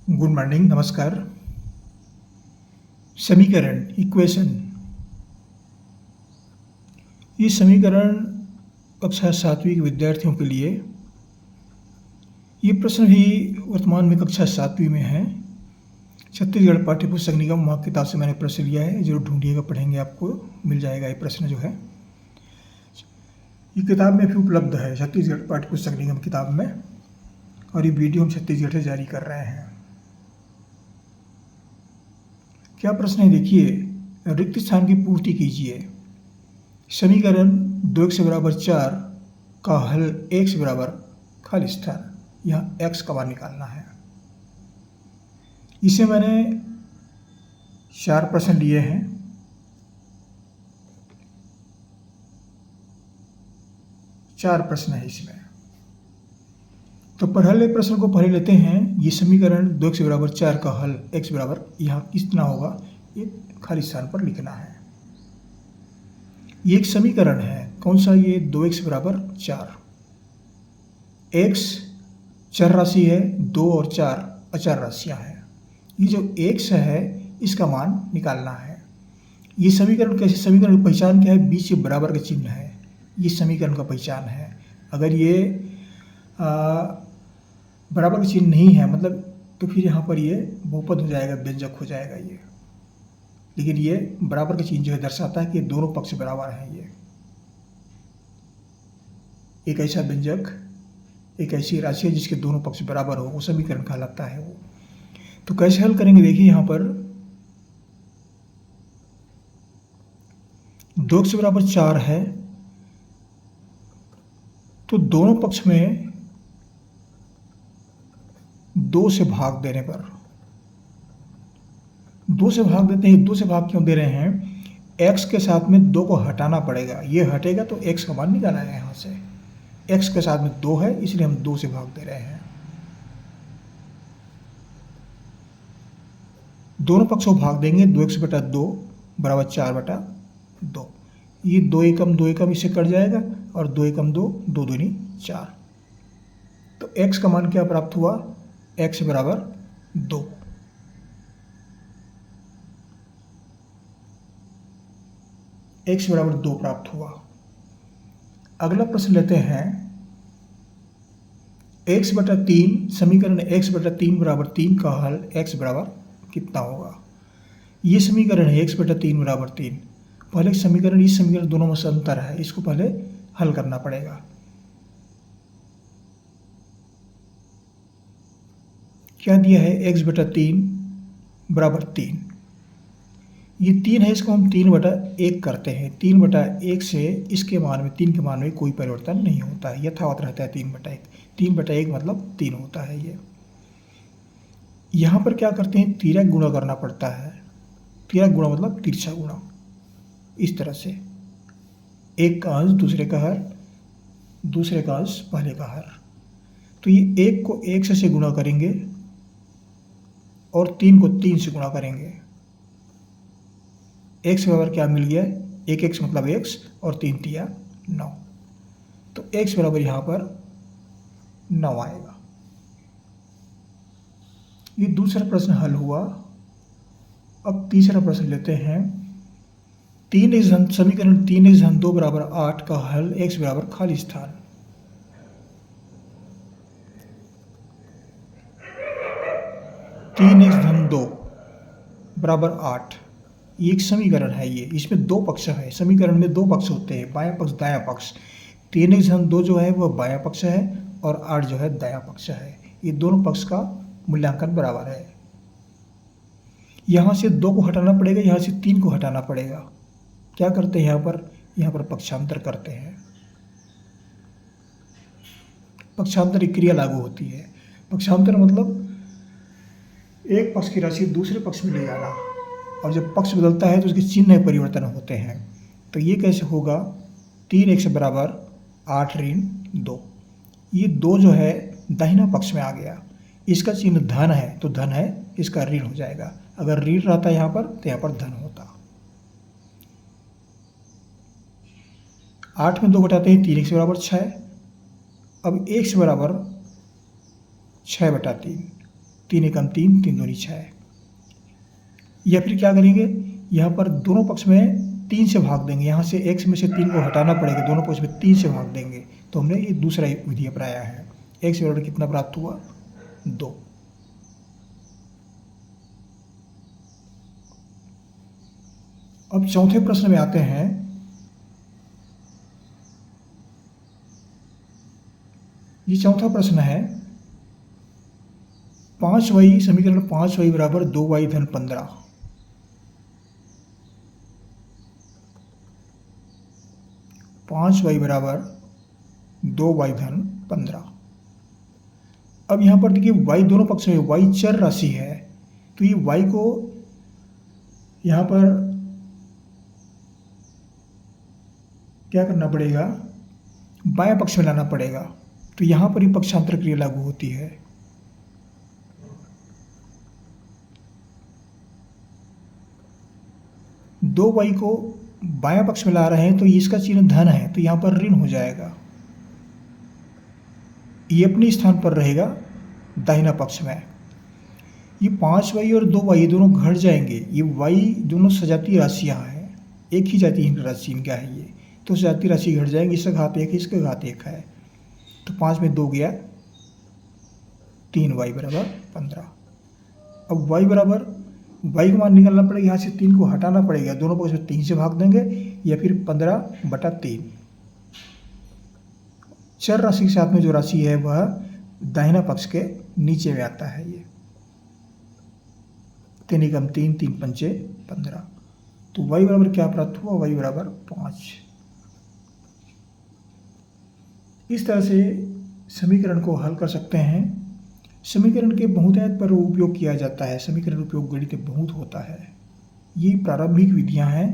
Good morning, नमस्कार। समीकरण equation, ये समीकरण कक्षा 7वीं के विद्यार्थियों के लिए ये प्रश्न भी वर्तमान में कक्षा 7वीं में है। छत्तीसगढ़ पाठ्य पुस्तक निगम वहाँ किताब से मैंने प्रश्न लिया है, जरूर ढूंढिएगा, पढ़ेंगे, आपको मिल जाएगा ये प्रश्न जो है। ये किताब में भी उपलब्ध है, छत्तीसगढ़ पाठ्य पुस्तक निगम किताब में, और ये वीडियो हम छत्तीसगढ़ से जारी कर रहे हैं। क्या प्रश्न है देखिए, रिक्त स्थान की पूर्ति कीजिए। समीकरण 2x बराबर 4 का हल x बराबर खाली स्थान, यहाँ x का मान निकालना है। इसे मैंने 4 प्रश्न लिए हैं। चार प्रश्न है इसमें, तो पहले प्रश्न को पहले लेते हैं। ये समीकरण 2x बराबर 4 का हल x बराबर यहाँ कितना होगा, ये खाली स्थान पर लिखना है। ये एक समीकरण है, कौन सा, ये 2x बराबर 4। x चर राशि है, 2 और 4 अचर राशियाँ हैं। ये जो x है इसका मान निकालना है। ये समीकरण कैसे, समीकरण की पहचान क्या है, बीच में बराबर का चिन्ह है, ये समीकरण का पहचान है। अगर ये बराबर का चिन्ह नहीं है मतलब, तो फिर यहाँ पर ये बहुपद हो जाएगा, व्यंजक हो जाएगा ये। लेकिन ये बराबर का चिन्ह जो है दर्शाता है कि दोनों पक्ष बराबर हैं। ये एक ऐसा व्यंजक, एक ऐसी राशि है जिसके दोनों पक्ष बराबर हो, वो समीकरण कहलाता है वो। तो कैसे हल करेंगे देखिए, यहाँ पर 2x बराबर 4 है, तो दोनों पक्ष में 2 से भाग देने पर, 2 से भाग देते हैं। 2 से भाग क्यों दे रहे हैं, x के साथ में 2 को हटाना पड़ेगा, ये हटेगा तो x का मान निकाला है। यहाँ से x के साथ में 2 है, इसलिए हम 2 से भाग दे रहे हैं। दोनों पक्षों को भाग देंगे, 2x बटा 2 बराबर 4 बटा 2। ये 2 एकम 2 एकम इससे कट जाएगा, और 2 एकम 2, 2 दूनी 4। तो x का मान क्या प्राप्त हुआ, x बराबर 2। x बराबर 2 प्राप्त हुआ। अगला प्रश्न लेते हैं, x बटा 3, समीकरण x बटा 3 बराबर 3 का हल x बराबर कितना होगा। ये समीकरण है x बटा 3 बराबर 3। पहले समीकरण, इस समीकरण दोनों में से अंतर है, इसको पहले हल करना पड़ेगा। क्या दिया है, x बटा 3 बराबर 3। ये 3 है, इसको हम 3 बटा 1 करते हैं। 3 बटा 1 से इसके मान में, 3 के मान में कोई परिवर्तन नहीं होता है, यथावत रहता है 3 बटा 1। 3 बटा 1 मतलब 3 होता है ये। यहाँ पर क्या करते हैं, तिर्यक गुणा करना पड़ता है। तिर्यक गुणा मतलब तिरछा गुणा, इस तरह से एक का अंश दूसरे का हर, दूसरे का अंश पहले का हर। तो ये 1 को 1 से गुणा करेंगे और 3 को 3 से गुणा करेंगे। x बराबर क्या मिल गया, 1x मतलब x, और 3 तिया 9। तो x बराबर यहाँ पर 9 आएगा। ये दूसरा प्रश्न हल हुआ। अब तीसरा प्रश्न लेते हैं। 3x समीकरण 3x-2 बराबर 8 का हल x बराबर खाली स्थान। तीन एक्स धन 2 बराबर 8, ये एक समीकरण है। ये इसमें 2 पक्ष है, समीकरण में 2 पक्ष होते हैं, बायां पक्ष दायां पक्ष। 3x-2 जो है वह बायां पक्ष है, और 8 जो है दायां पक्ष है। ये दोनों पक्ष का मूल्यांकन बराबर है। यहाँ से 2 को हटाना पड़ेगा, यहाँ से 3 को हटाना पड़ेगा। क्या करते हैं यहाँ पर पक्षांतर करते हैं। पक्षांतर की क्रिया लागू होती है। पक्षांतर मतलब एक पक्ष की राशि दूसरे पक्ष में ले जाना, और जब पक्ष बदलता है तो उसके चिन्ह में परिवर्तन होते हैं। तो ये कैसे होगा, 3x बराबर 8 ऋण 2। ये 2 जो है दाहिना पक्ष में आ गया, इसका चिन्ह धन है तो धन है, इसका ऋण हो जाएगा। अगर ऋण रहता यहाँ पर तो यहाँ पर धन होता। 8 में 2 घटाते हैं, 3x बराबर 6। अब x बराबर 6 बटा 3। 3 एकम 3, 3 दूनी 6। या फिर क्या करेंगे, यहाँ पर दोनों पक्ष में 3 से भाग देंगे। यहाँ से x में से 3 को हटाना पड़ेगा, दोनों पक्ष में 3 से भाग देंगे। तो हमने ये दूसरा विधि अपनाया है। x बराबर कितना प्राप्त हुआ, 2। अब चौथे प्रश्न में आते हैं। ये चौथा प्रश्न है, 5y समीकरण 5y बराबर 2y धन 15। 5y बराबर 2y धन 15। अब यहाँ पर देखिए y दोनों पक्ष में, y चर राशि है, तो ये y को यहाँ पर क्या करना पड़ेगा, बाएं पक्ष में लाना पड़ेगा। तो यहाँ पर ही पक्षांतर क्रिया लागू होती है। दो y को बाएं पक्ष में ला रहे हैं तो इसका चिन्ह धन है, तो यहाँ पर ऋण हो जाएगा। ये अपने स्थान पर रहेगा दाहिना पक्ष में। ये 5y और 2y दोनों घट जाएंगे। ये y दोनों सजातीय राशियाँ हैं, एक ही जातीय राशि इनका है ये, तो सजातीय राशि घट जाएंगे। इसका घात 1 है, इसका घात 1 है, तो 5 में 2 गया, 3y बराबर 15। अब y बराबर, y का मान निकालना पड़ेगा, यहाँ से 3 को हटाना पड़ेगा, दोनों पक्ष में 3 से भाग देंगे, या फिर 15/3। चर राशि के साथ में जो राशि है वह दाहिना पक्ष के नीचे में आता है। ये 3 एकम 3, 3 पंचे 15। तो y बराबर क्या प्राप्त हुआ, y बराबर 5। इस तरह से समीकरण को हल कर सकते हैं। समीकरण के बहुतायत पर उपयोग किया जाता है। समीकरण उपयोग गणित में बहुत होता है। ये प्रारंभिक विधियां हैं,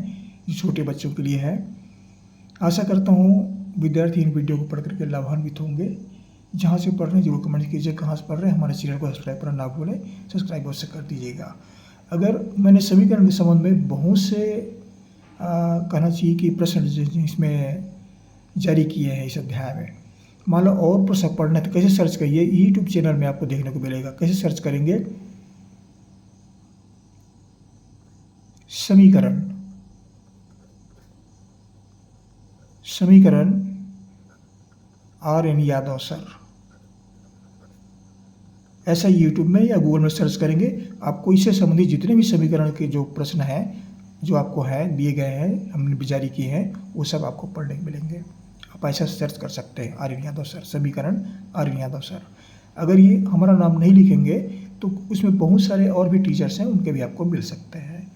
ये छोटे बच्चों के लिए है। आशा करता हूँ विद्यार्थी इन वीडियो को पढ़ करके लाभान्वित होंगे। जहाँ से पढ़ रहे हैं जरूर कमेंट कीजिए कहाँ से पढ़ रहे हैं। हमारे चैनल को सब्सक्राइब करना ना भूलें, सब्सक्राइब अवश्य कर दीजिएगा। अगर मैंने समीकरण के संबंध में बहुत से कहना चाहिए कि प्रश्न इसमें जारी किए हैं इस अध्याय में, मान लो और प्रश्न पढ़ना तो कैसे सर्च करिए, यूट्यूब चैनल में आपको देखने को मिलेगा। कैसे सर्च करेंगे, समीकरण RN यादव सर, ऐसा यूट्यूब में या गूगल में सर्च करेंगे। आपको इससे संबंधित जितने भी समीकरण के जो प्रश्न हैं जो आपको है दिए गए हैं, हमने जारी किए हैं, वो सब आपको पढ़ने को मिलेंगे। आप ऐसा सर्च कर सकते हैं RN यादव सर, समीकरण RN यादव सर। अगर ये हमारा नाम नहीं लिखेंगे तो उसमें बहुत सारे और भी टीचर्स हैं, उनके भी आपको मिल सकते हैं।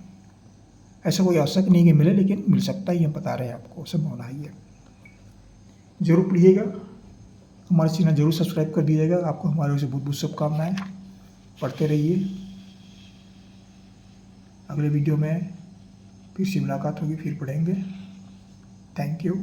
ऐसा कोई आवश्यक नहीं कि मिले, लेकिन मिल सकता है, ये हम बता रहे हैं आपको, संभावना है ये। जरूर पढ़िएगा, हमारे चैनल जरूर सब्सक्राइब कर दीजिएगा। आपको हमारे ओर से बहुत बहुत शुभकामनाएँ। पढ़ते रहिए। अगले वीडियो में फिर से मुलाकात होगी, फिर पढ़ेंगे। Thank you.